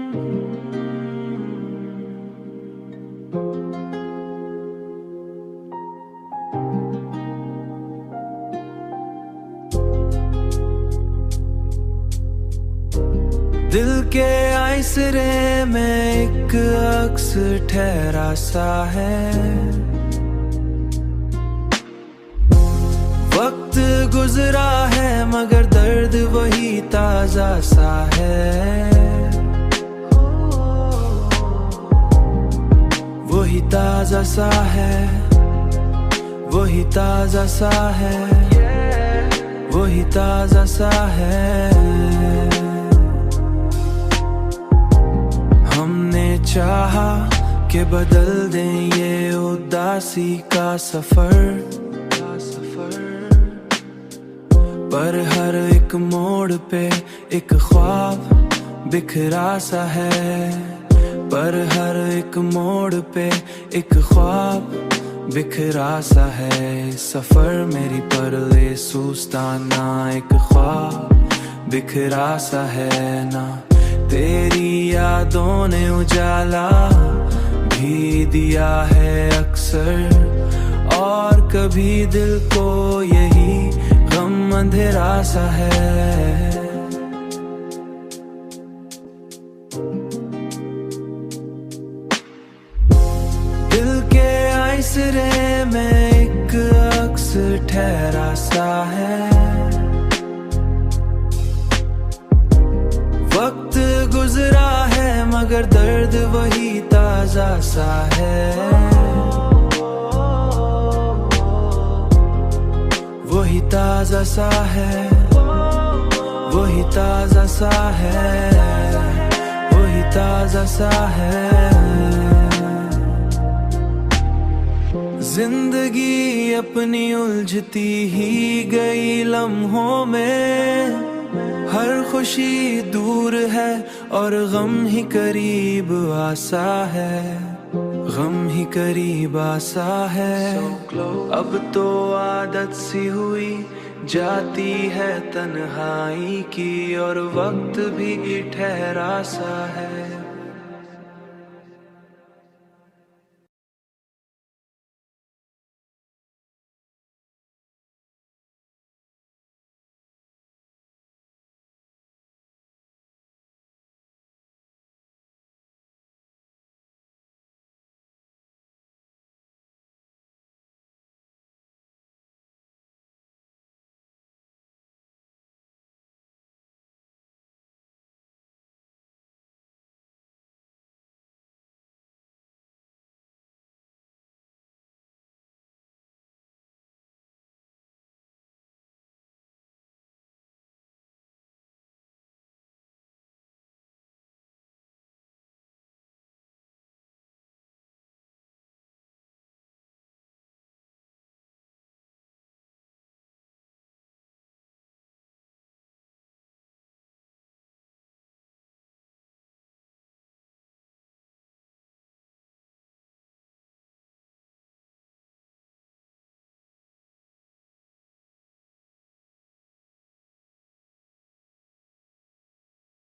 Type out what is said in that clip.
दिल के आइसरे में एक अक्स ठहरा सा है। वक्त गुजरा है मगर दर्द वही ताजा सा है। वही ताजा सा है, वही ताजा सा है, वही ताजा सा है। हमने चाहा कि बदल दें ये उदासी का सफर, पर हर एक मोड़ पे एक ख्वाब बिखरा सा है। पर हर एक मोड़ पे एक ख्वाब बिखरा सा है। सफर मेरी परले सुस्ताना एक ख्वाब बिखरा सा है ना। तेरी यादों ने उजाला भी दिया है अक्सर, और कभी दिल को यही गम अंधेरा सा है। दिल के आइसरे में एक अक्स ठहरा सा है। वक्त गुजरा है मगर दर्द वही ताजा सा है। वही ताजा सा है, वही ताजा सा है, वही ताजा सा है। जिंदगी अपनी उलझती ही गई लम्हों में। हर खुशी दूर है और गम ही करीब आसा है। गम ही करीब आसा है। अब तो आदत सी हुई जाती है तन्हाई की, और वक्त भी ठहरा सा है।